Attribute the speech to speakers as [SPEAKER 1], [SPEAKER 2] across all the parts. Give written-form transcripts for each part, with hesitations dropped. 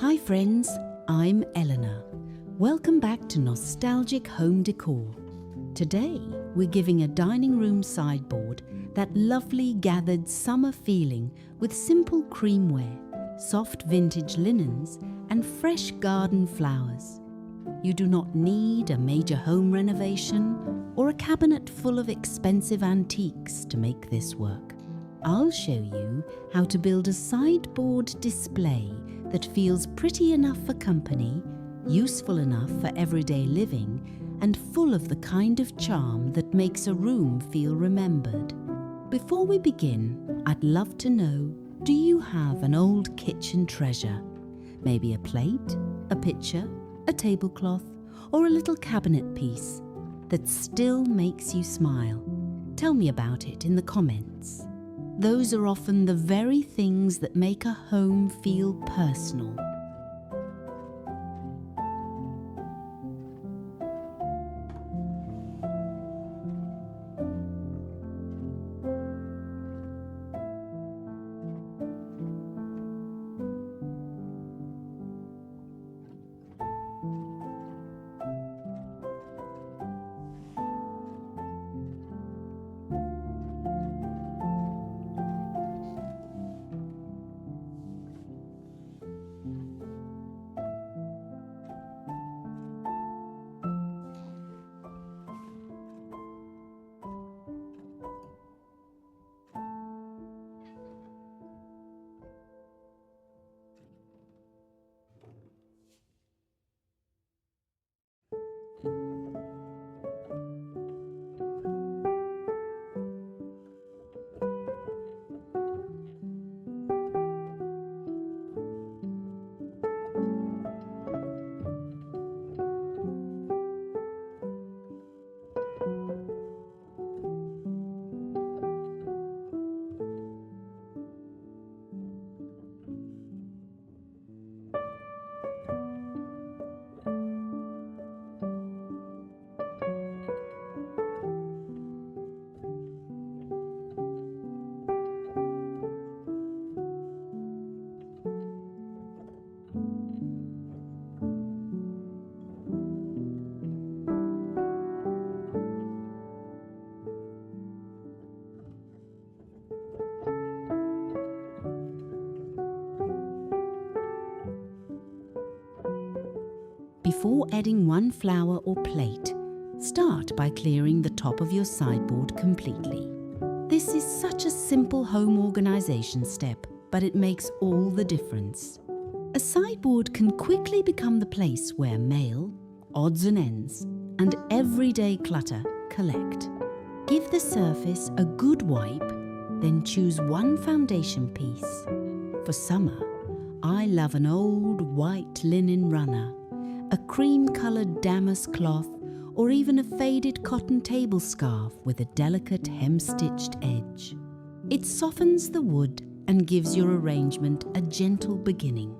[SPEAKER 1] Hi friends, I'm Eleanor. Welcome back to Nostalgic Home Decor. Today we're giving a dining room sideboard that lovely gathered summer feeling with simple creamware, soft vintage linens and fresh garden flowers. You do not need a major home renovation or a cabinet full of expensive antiques to make this work. I'll show you how to build a sideboard display that feels pretty enough for company, useful enough for everyday living, and full of the kind of charm that makes a room feel remembered. Before we begin, I'd love to know, do you have an old kitchen treasure? Maybe a plate, a pitcher, a tablecloth, or a little cabinet piece that still makes you smile? Tell me about it in the comments. Those are often the very things that make a home feel personal. Before adding one flower or plate, start by clearing the top of your sideboard completely. This is such a simple home organization step, but it makes all the difference. A sideboard can quickly become the place where mail, odds and ends, and everyday clutter collect. Give the surface a good wipe, then choose one foundation piece. For summer, I love an old white linen runner, a cream-coloured damask cloth, or even a faded cotton table scarf with a delicate hem-stitched edge. It softens the wood and gives your arrangement a gentle beginning.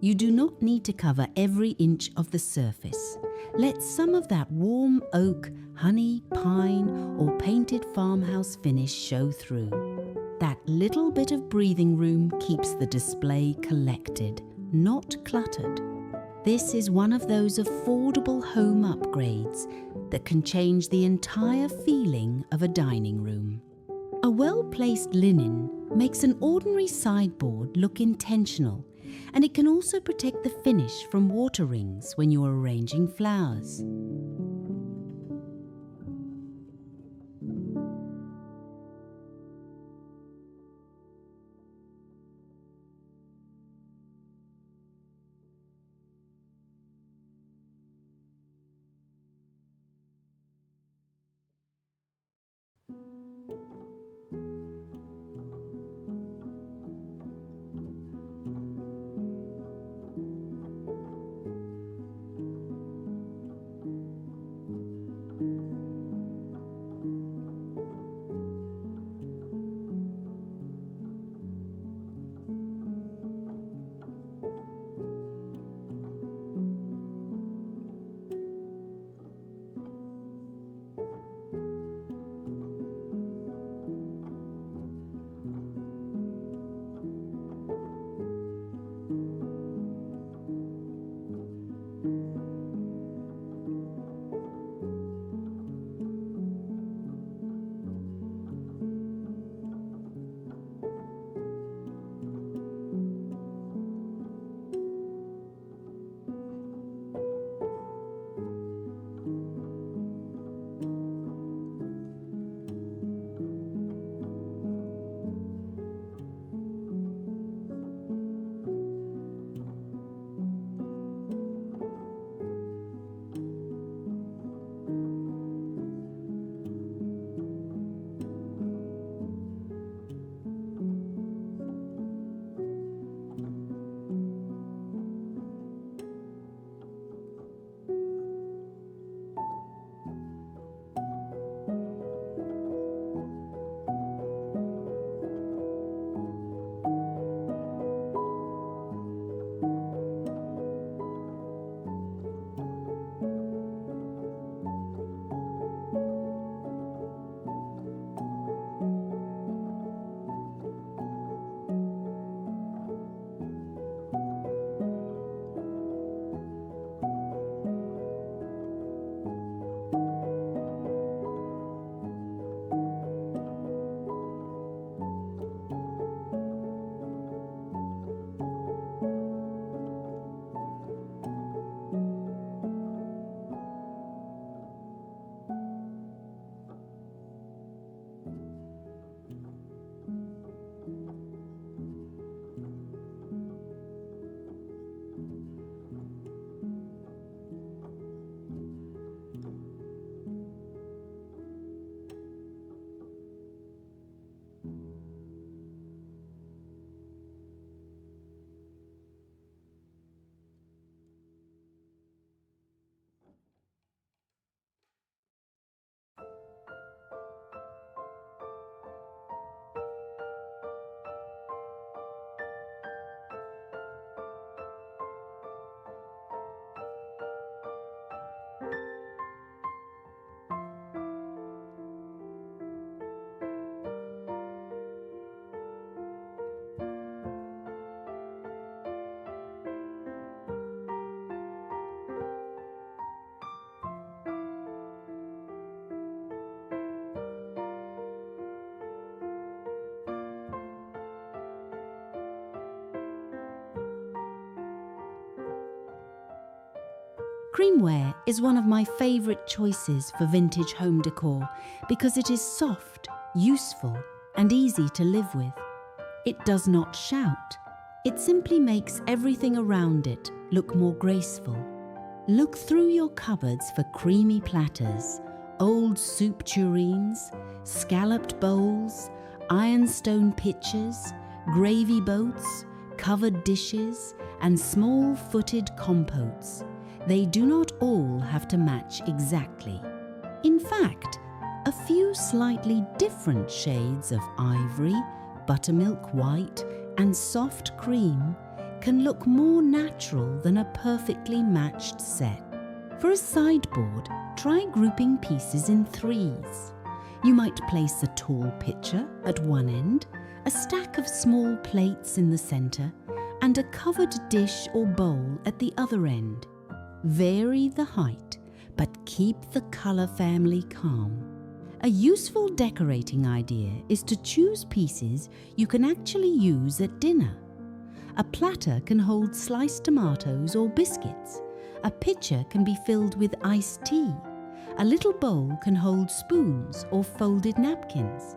[SPEAKER 1] You do not need to cover every inch of the surface. Let some of that warm oak, honey, pine, or painted farmhouse finish show through. That little bit of breathing room keeps the display collected, not cluttered. This is one of those affordable home upgrades that can change the entire feeling of a dining room. A well-placed linen makes an ordinary sideboard look intentional, and it can also protect the finish from water rings when you're arranging flowers. Creamware is one of my favourite choices for vintage home decor because it is soft, useful, and easy to live with. It does not shout. It simply makes everything around it look more graceful. Look through your cupboards for creamy platters, old soup tureens, scalloped bowls, ironstone pitchers, gravy boats, covered dishes, and small-footed compotes. They do not all have to match exactly. In fact, a few slightly different shades of ivory, buttermilk white, and soft cream can look more natural than a perfectly matched set. For a sideboard, try grouping pieces in threes. You might place a tall pitcher at one end, a stack of small plates in the centre, and a covered dish or bowl at the other end. Vary the height, but keep the colour family calm. A useful decorating idea is to choose pieces you can actually use at dinner. A platter can hold sliced tomatoes or biscuits. A pitcher can be filled with iced tea. A little bowl can hold spoons or folded napkins.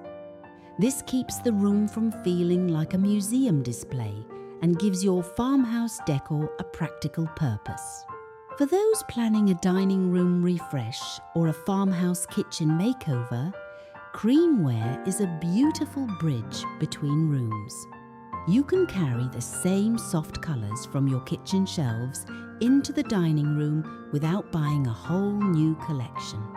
[SPEAKER 1] This keeps the room from feeling like a museum display and gives your farmhouse decor a practical purpose. For those planning a dining room refresh or a farmhouse kitchen makeover, Creamware is a beautiful bridge between rooms. You can carry the same soft colours from your kitchen shelves into the dining room without buying a whole new collection.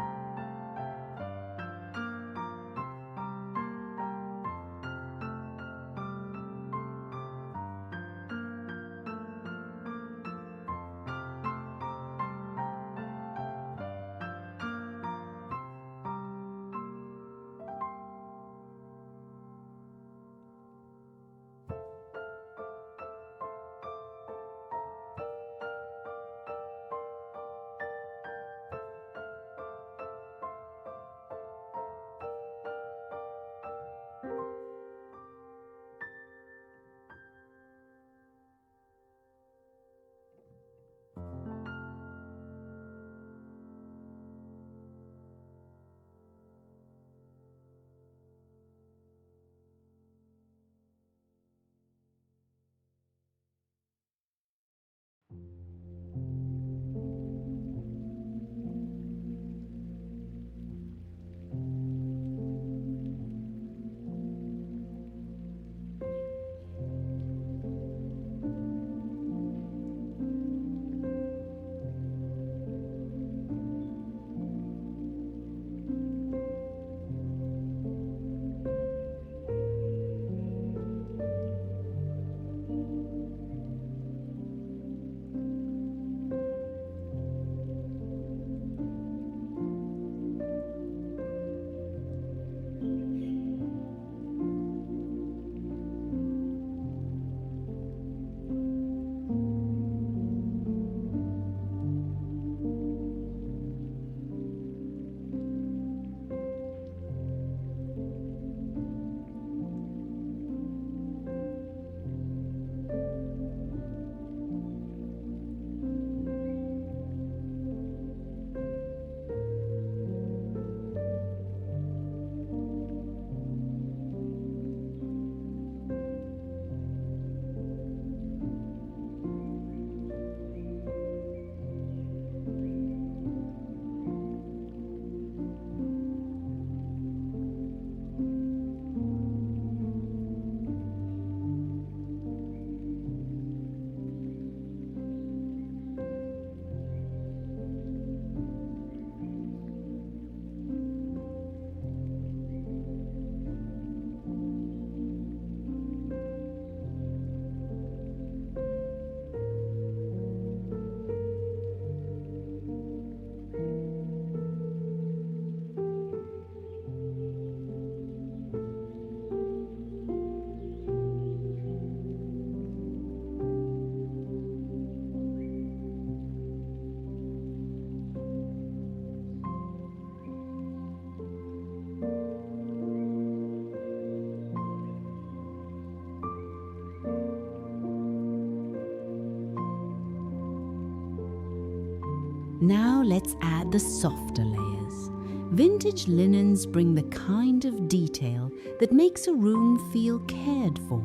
[SPEAKER 1] Now let's add the softer layers. Vintage linens bring the kind of detail that makes a room feel cared for,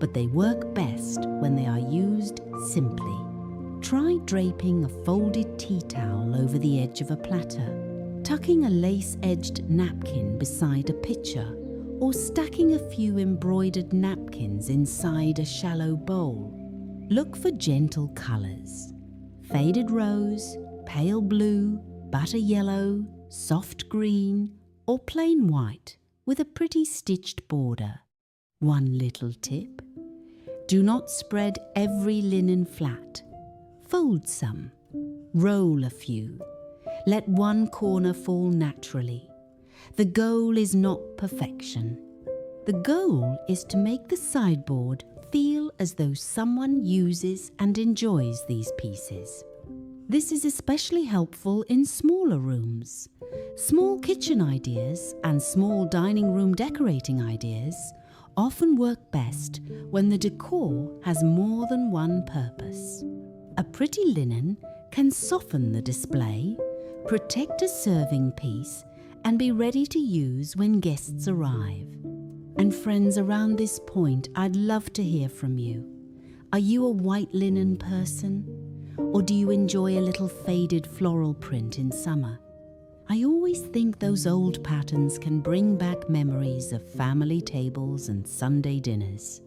[SPEAKER 1] but they work best when they are used simply. Try draping a folded tea towel over the edge of a platter, tucking a lace-edged napkin beside a pitcher, or stacking a few embroidered napkins inside a shallow bowl. Look for gentle colours: faded rose, pale blue, butter yellow, soft green, or plain white with a pretty stitched border. One little tip: do not spread every linen flat. Fold some, roll a few, let one corner fall naturally. The goal is not perfection. The goal is to make the sideboard feel as though someone uses and enjoys these pieces. This is especially helpful in smaller rooms. Small kitchen ideas and small dining room decorating ideas often work best when the decor has more than one purpose. A pretty linen can soften the display, protect a serving piece, and be ready to use when guests arrive. And friends, around this point, I'd love to hear from you. Are you a white linen person? Or do you enjoy a little faded floral print in summer? I always think those old patterns can bring back memories of family tables and Sunday dinners.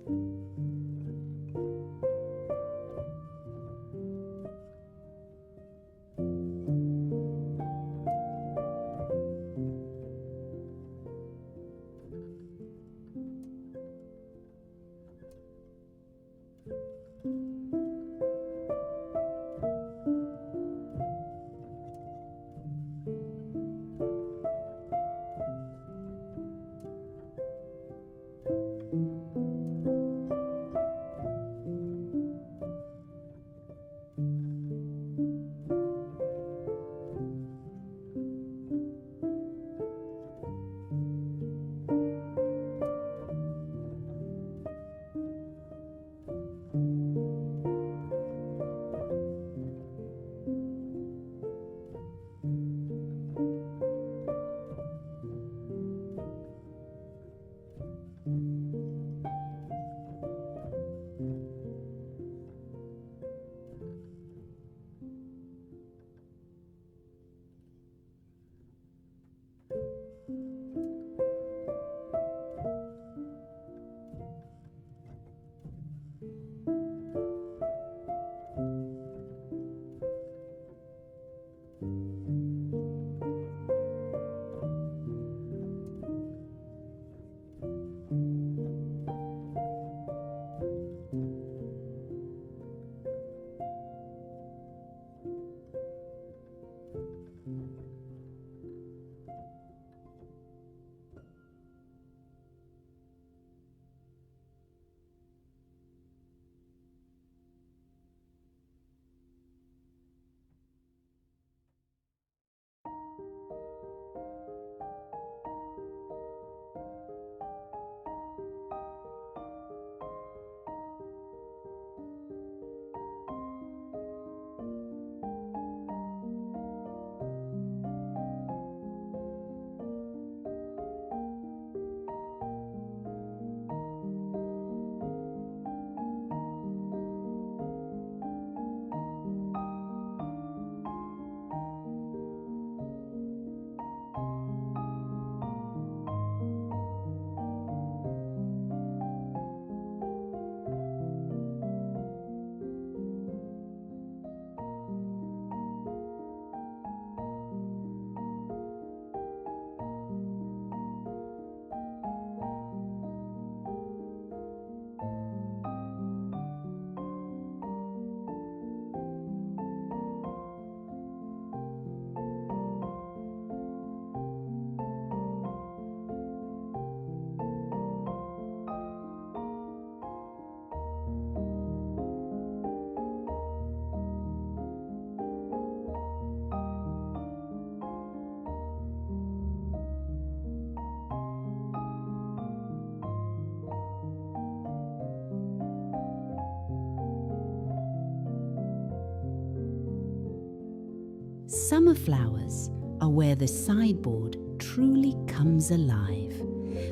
[SPEAKER 1] Summer flowers are where the sideboard truly comes alive.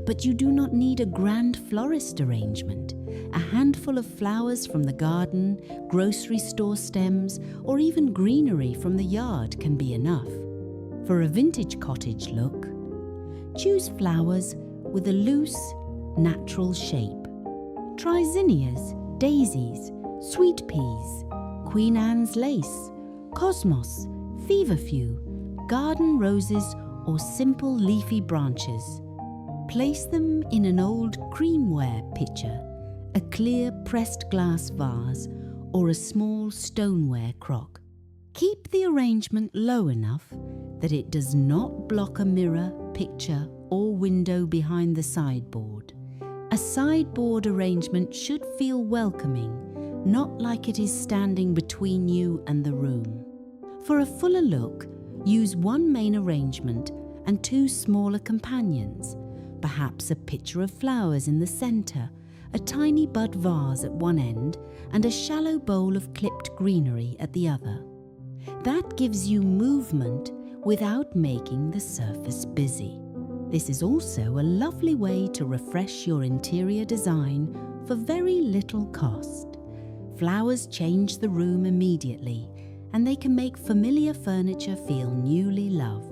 [SPEAKER 1] But you do not need a grand florist arrangement. A handful of flowers from the garden, grocery store stems, or even greenery from the yard can be enough. For a vintage cottage look, choose flowers with a loose, natural shape. Try zinnias, daisies, sweet peas, Queen Anne's lace, cosmos, feverfew, garden roses, or simple leafy branches. Place them in an old creamware pitcher, a clear pressed glass vase, or a small stoneware crock. Keep the arrangement low enough that it does not block a mirror, picture, or window behind the sideboard. A sideboard arrangement should feel welcoming, not like it is standing between you and the room. For a fuller look, use one main arrangement and two smaller companions, perhaps a pitcher of flowers in the centre, a tiny bud vase at one end, and a shallow bowl of clipped greenery at the other. That gives you movement without making the surface busy. This is also a lovely way to refresh your interior design for very little cost. Flowers change the room immediately, and they can make familiar furniture feel newly loved.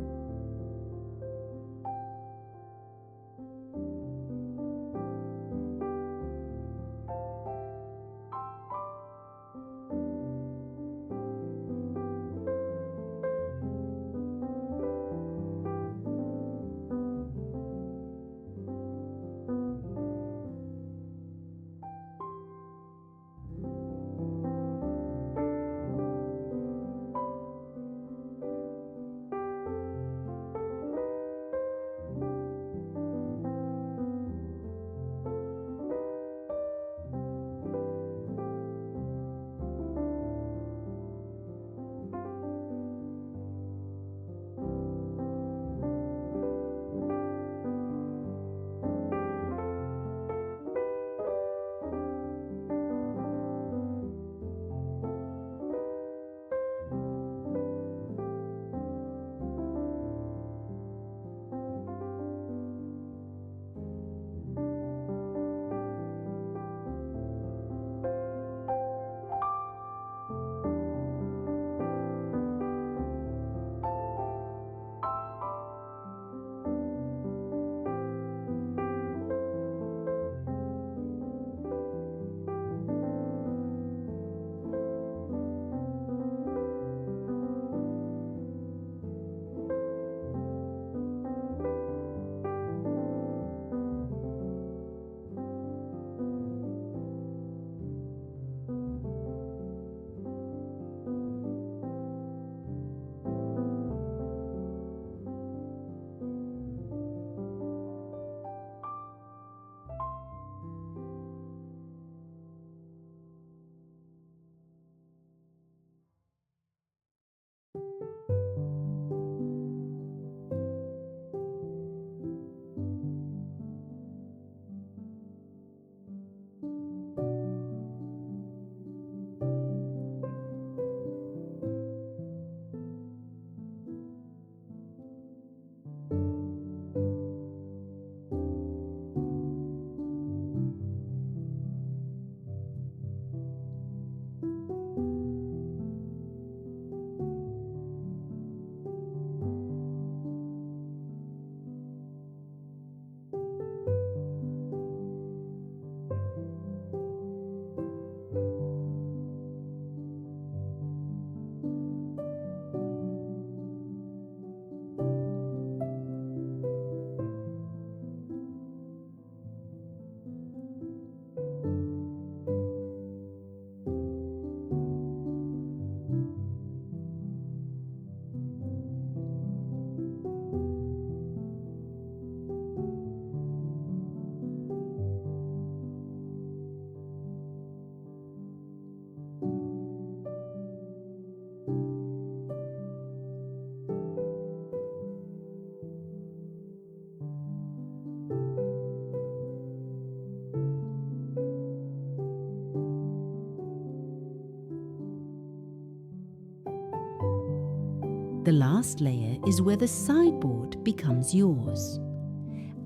[SPEAKER 1] The last layer is where the sideboard becomes yours.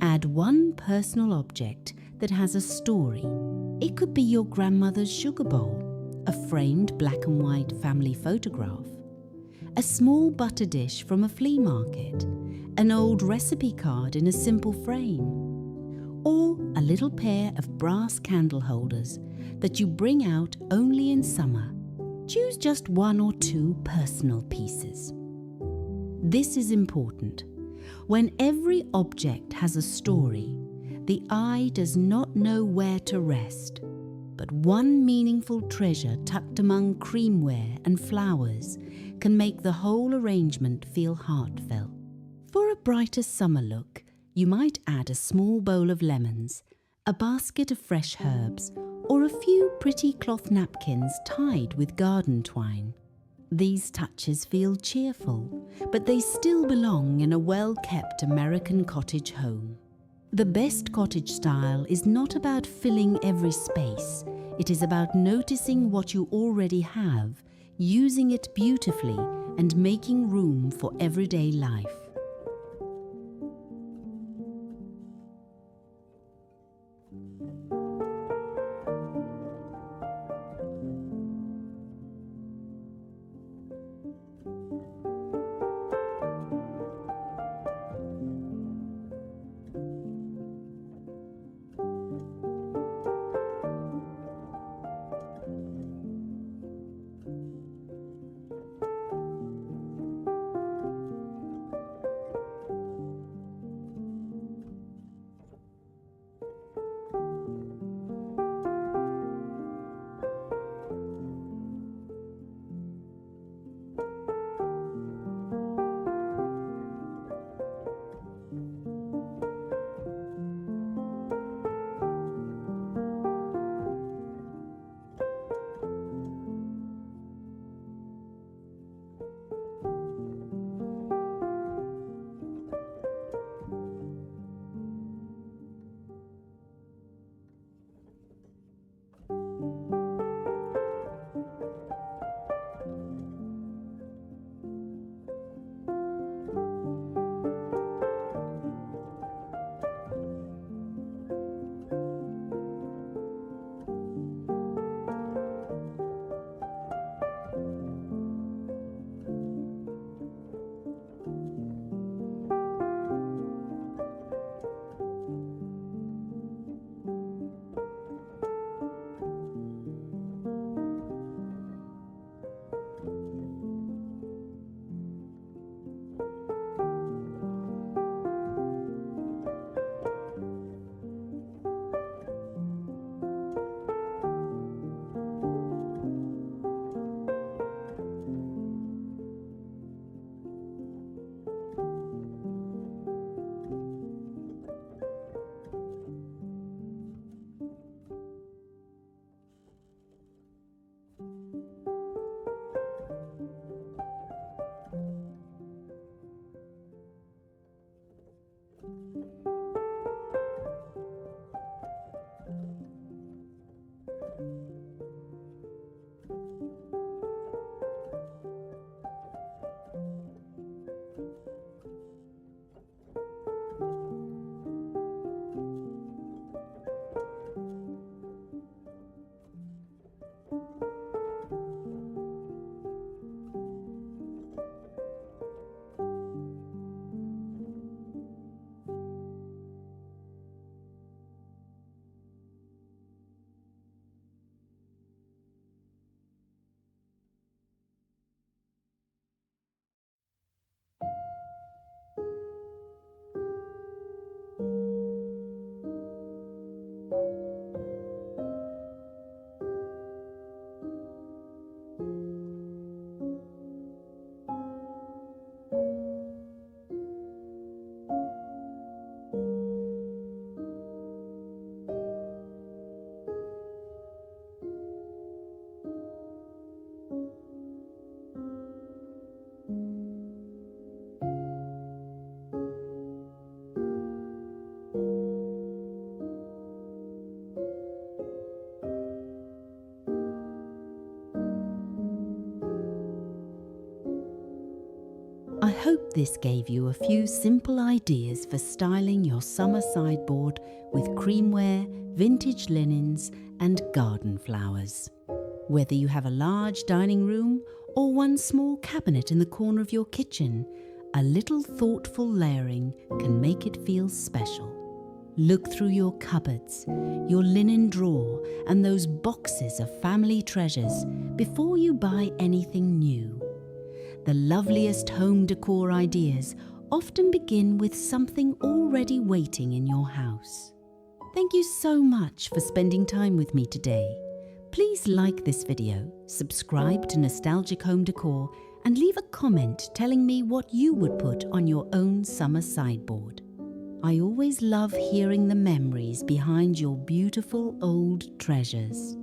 [SPEAKER 1] Add one personal object that has a story. It could be your grandmother's sugar bowl, a framed black and white family photograph, a small butter dish from a flea market, an old recipe card in a simple frame, or a little pair of brass candle holders that you bring out only in summer. Choose just one or two personal pieces. This is important. When every object has a story, the eye does not know where to rest, but one meaningful treasure tucked among creamware and flowers can make the whole arrangement feel heartfelt. For a brighter summer look, you might add a small bowl of lemons, a basket of fresh herbs, or a few pretty cloth napkins tied with garden twine. These touches feel cheerful, but they still belong in a well-kept American cottage home. The best cottage style is not about filling every space. It is about noticing what you already have, using it beautifully, and making room for everyday life. hope this gave you a few simple ideas for styling your summer sideboard with creamware, vintage linens, and garden flowers. Whether you have a large dining room or one small cabinet in the corner of your kitchen, a little thoughtful layering can make it feel special. Look through your cupboards, your linen drawer, and those boxes of family treasures before you buy anything new. The loveliest home decor ideas often begin with something already waiting in your house. Thank you so much for spending time with me today. Please like this video, subscribe to Nostalgic Home Decor, and leave a comment telling me what you would put on your own summer sideboard. I always love hearing the memories behind your beautiful old treasures.